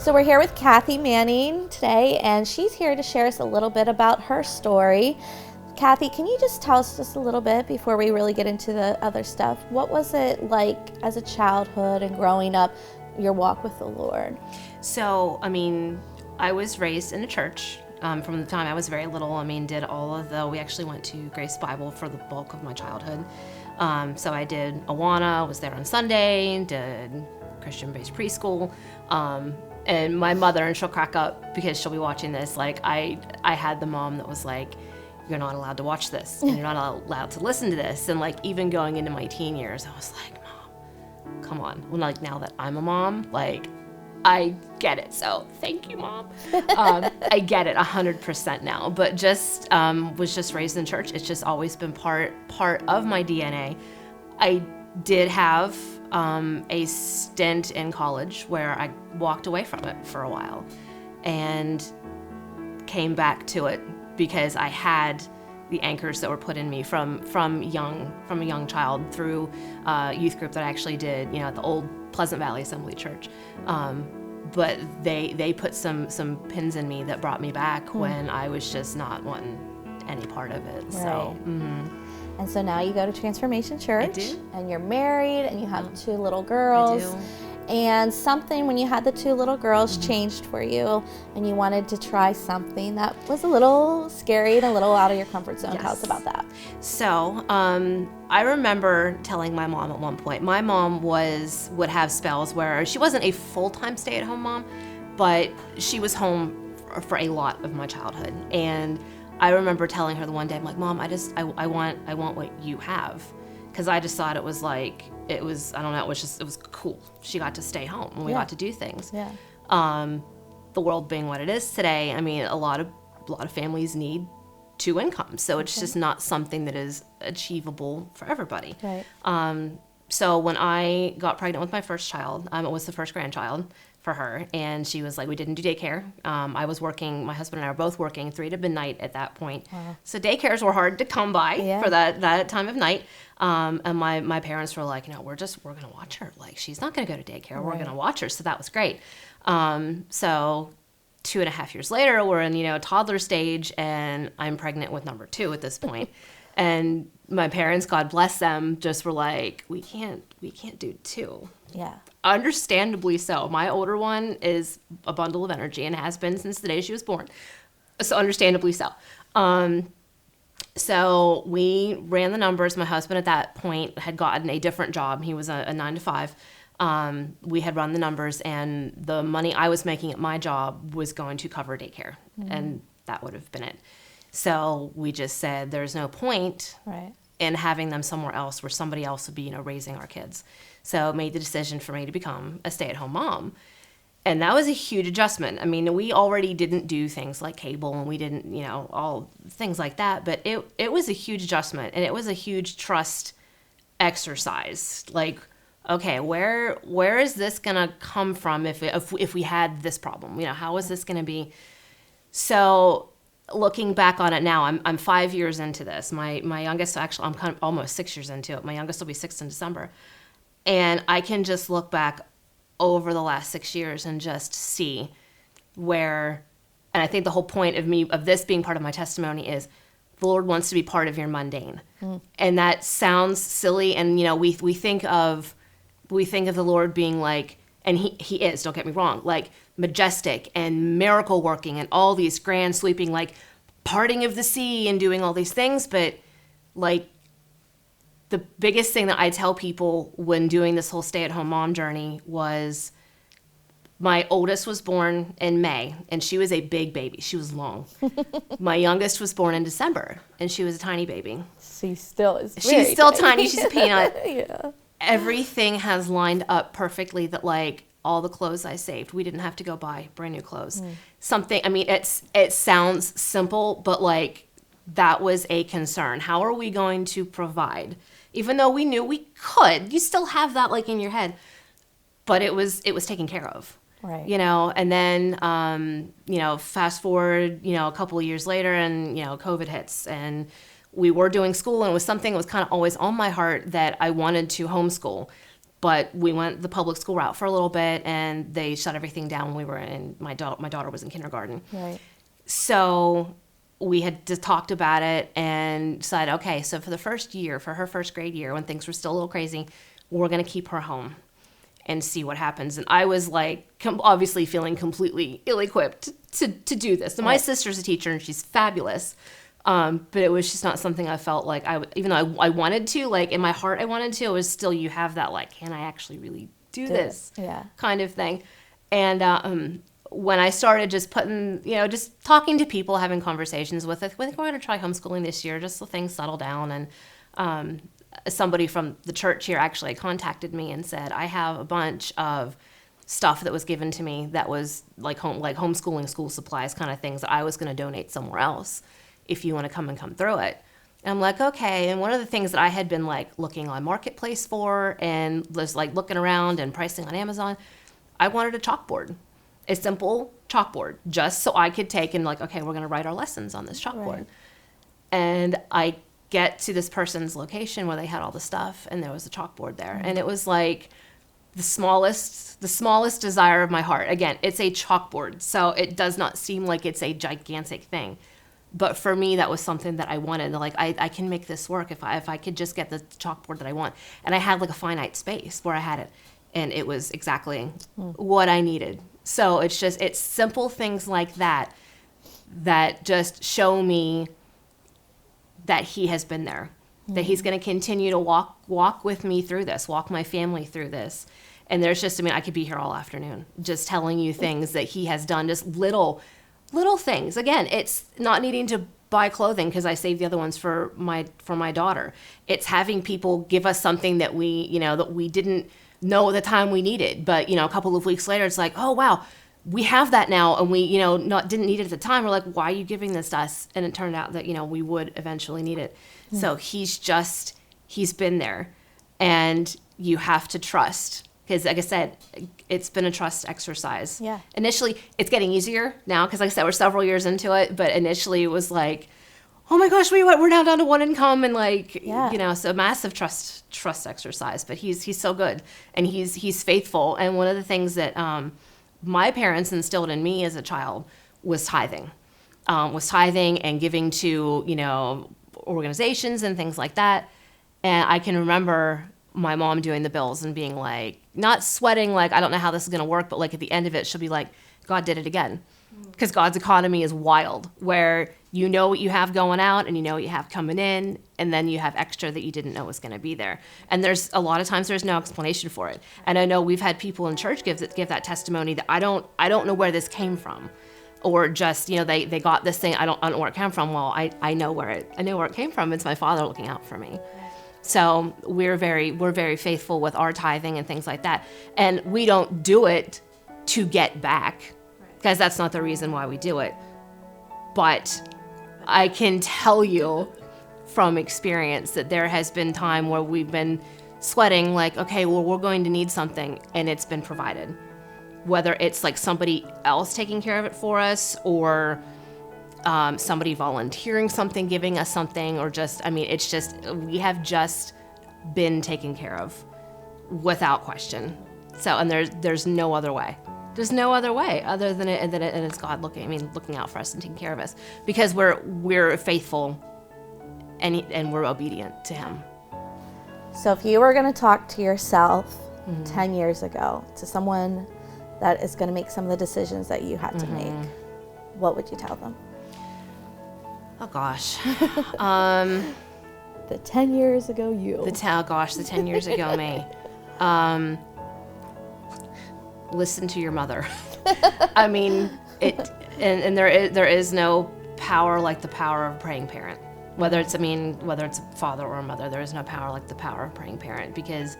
So we're here with Cathy Manning today, and she's here to share us a little bit about her story. Cathy, can you just tell us just a little bit before we really get into the other stuff? What was it like as a childhood and growing up, your walk with the Lord? So, I was raised in a church from the time I was very little. We actually went to Grace Bible for the bulk of my childhood. So I did Awana, was there on Sunday, did Christian-based preschool. And my mother, and she'll crack up because she'll be watching this, like I had the mom that was like, you're not allowed to watch this, and you're not allowed to listen to this. And like even going into my teen years, I was like, Mom, come on. Well, like now that I'm a mom, like I get it. So thank you, Mom. I get it 100% now, but just was just raised in church. It's just always been part of my DNA. I did have a stint in college where I walked away from it for a while and came back to it because I had the anchors that were put in me from a young child through youth group that I actually did, at the old Pleasant Valley Assembly Church. But they put some pins in me that brought me back when I was just not wanting any part of it. Right. So. Mm-hmm. And so now you go to Transformation Church. I do. And you're married and you have 2 little girls. I do. And something when you had the 2 little girls changed for you and you wanted to try something that was a little scary and a little out of your comfort zone. Yes. Tell us about that. So I remember telling my mom at one point, my mom would have spells where she wasn't a full-time stay-at-home mom, but she was home for a lot of my childhood. And I remember telling her the one day, I'm like, Mom, I want what you have. Because I just thought it was it was cool. She got to stay home and we got to do things. Yeah. The world being what it is today, a lot of families need 2 incomes. So it's just not something that is achievable for everybody. Right. So when I got pregnant with my first child, it was the first grandchild for her, and she was like, we didn't do daycare. I was working, my husband and I were both working 3 to midnight at that point. Wow. So daycares were hard to come by for that time of night. And my parents were like, we're going to watch her. Like, she's not going to go to daycare. Right. We're going to watch her. So that was great. So 2.5 years later, we're in, toddler stage, and I'm pregnant with number 2 at this point. And my parents, God bless them, just were like, we can't do 2. Yeah. Understandably so. My older one is a bundle of energy and has been since the day she was born. So understandably so. So we ran the numbers. My husband at that point had gotten a different job. He was a 9 to 5. We had run the numbers, and the money I was making at my job was going to cover daycare. Mm-hmm. And that would have been it. So we just said there's no point in having them somewhere else where somebody else would be, raising our kids. So made the decision for me to become a stay-at-home mom. And that was a huge adjustment. We already didn't do things like cable, and we didn't, all things like that. But it was a huge adjustment, and it was a huge trust exercise. Like, okay, where is this going to come from if we had this problem? How is this going to be? So looking back on it now, I'm 5 years into this. My youngest, actually, I'm kind of almost 6 years into it. My youngest will be 6 in December. And I can just look back over the last 6 years and just see where, and I think the whole point of this being part of my testimony is the Lord wants to be part of your mundane. Mm. And that sounds silly. And, we think of the Lord being like, and he is, don't get me wrong, like majestic and miracle working and all these grand sweeping, like parting of the sea and doing all these things. But like, the biggest thing that I tell people when doing this whole stay-at-home mom journey was my oldest was born in May, and she was a big baby. She was long. My youngest was born in December, and she was a tiny baby. She's still tiny. She's a peanut. Yeah. Everything has lined up perfectly that, like, all the clothes I saved, we didn't have to go buy brand new clothes. Something, it sounds simple, but, like, that was a concern. How are we going to provide? Even though we knew we could, you still have that like in your head, but it was taken care of. Right. And then, fast forward, a couple of years later and, COVID hits, and we were doing school, and it was something that was kind of always on my heart that I wanted to homeschool. But we went the public school route for a little bit, and they shut everything down when we were in, my daughter was in kindergarten. Right. So we had just talked about it and decided, okay, so for the first year, for her first grade year, when things were still a little crazy, we're going to keep her home and see what happens. And I was like, obviously feeling completely ill-equipped to do this. And my sister's a teacher, and she's fabulous. But it was just not something I felt like even though I wanted to, like in my heart I wanted to, it was still, you have that like, can I actually really do this kind of thing. And when I started just putting, just talking to people, having conversations with, I think we're going to try homeschooling this year, just so things settle down. And somebody from the church here actually contacted me and said, I have a bunch of stuff that was given to me that was like homeschooling school supplies kind of things that I was going to donate somewhere else if you want to come through it. And I'm like, okay. And one of the things that I had been like looking on Marketplace for and was like looking around and pricing on Amazon, I wanted a chalkboard, a simple chalkboard, just so I could take and like, okay, we're going to write our lessons on this chalkboard. Right. And I get to this person's location where they had all the stuff, and there was a chalkboard there. Mm-hmm. And it was like the smallest desire of my heart. Again, it's a chalkboard, so it does not seem like it's a gigantic thing. But for me, that was something that I wanted. Like, I can make this work if I could just get the chalkboard that I want. And I had like a finite space where I had it, and it was exactly what I needed. So it's simple things like that just show me that he has been there, that he's going to continue to walk with me through this, walk my family through this. And there's just, I could be here all afternoon just telling you things that he has done, just little things. Again, it's not needing to buy clothing because I saved the other ones for my daughter. It's having people give us something that we didn't know at the time we needed. But, a couple of weeks later, it's like, oh, wow, we have that now. And we, didn't need it at the time. We're like, why are you giving this to us? And it turned out that, we would eventually need it. Mm-hmm. So he's been there, and you have to trust. Because, like I said, it's been a trust exercise. Yeah. Initially, it's getting easier now because, like I said, we're several years into it. But initially, it was like, oh my gosh, we're now down to one income, and like, so massive trust exercise. But he's so good, and he's faithful. And one of the things that my parents instilled in me as a child was tithing, and giving to organizations and things like that. And I can remember my mom doing the bills and being like, not sweating, like, I don't know how this is going to work, but like at the end of it, she'll be like, God did it again. Because God's economy is wild, where you know what you have going out and you know what you have coming in, and then you have extra that you didn't know was going to be there. And there's a lot of times there's no explanation for it. And I know we've had people in church give that testimony that I don't know where this came from. Or just, they got this thing, I don't know where it came from. Well, I know where it came from. It's my Father looking out for me. So we're very faithful with our tithing and things like that. And we don't do it to get back, because that's not the reason why we do it. But I can tell you from experience that there has been time where we've been sweating like, okay, well, we're going to need something, and it's been provided. Whether it's like somebody else taking care of it for us, or somebody volunteering something, giving us something, or just, it's just, we have just been taken care of without question. So, and there's no other way. There's no other way other than it, and it's God looking out for us and taking care of us, because we're faithful and we're obedient to Him. So if you were going to talk to yourself 10 years ago, to someone that is going to make some of the decisions that you had to make, what would you tell them? Oh gosh. The 10 years ago you. The 10 years ago me. Listen to your mother. There is no power like the power of a praying parent. Whether it's a father or a mother, there is no power like the power of a praying parent. Because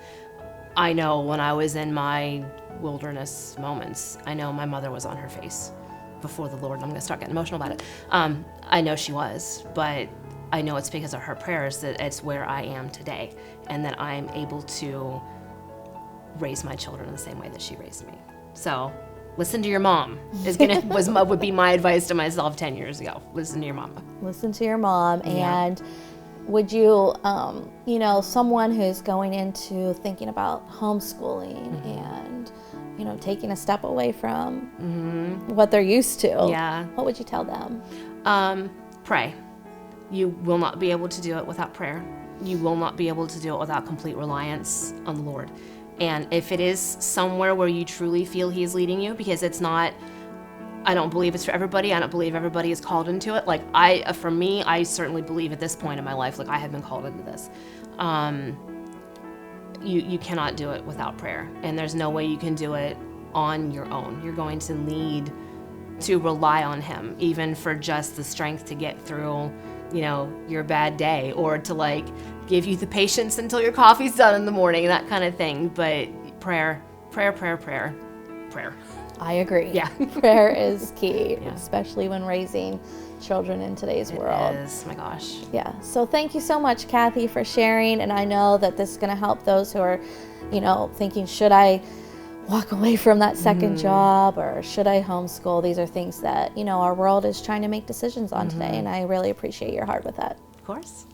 I know when I was in my wilderness moments, I know my mother was on her face before the Lord. I'm going to start getting emotional about it. I know she was, but I know it's because of her prayers that it's where I am today, and that I'm able to raise my children in the same way that she raised me. So listen to your mom would be my advice to myself 10 years ago. Listen to your mom. Listen to your mom. Yeah. And would you, you know, someone who's going into thinking about homeschooling and, you know, taking a step away from what they're used to, Yeah. what would you tell them? Pray. You will not be able to do it without prayer. You will not be able to do it without complete reliance on the Lord. And if it is somewhere where you truly feel He is leading you, because it's not, I don't believe it's for everybody. I don't believe everybody is called into it. Like for me, I certainly believe at this point in my life, like I have been called into this. You cannot do it without prayer, and there's no way you can do it on your own. You're going to need to rely on Him, even for just the strength to get through, you know, your bad day, or to like give you the patience until your coffee's done in the morning, that kind of thing. But prayer. I agree. Yeah. Prayer is key, Yeah. especially when raising children in today's world. It is, my gosh. Yeah. So thank you so much, Cathy, for sharing. And I know that this is going to help those who are, you know, thinking, should I walk away from that second job, or should I homeschool? These are things that, you know, our world is trying to make decisions on today. And I really appreciate your heart with that. Of course.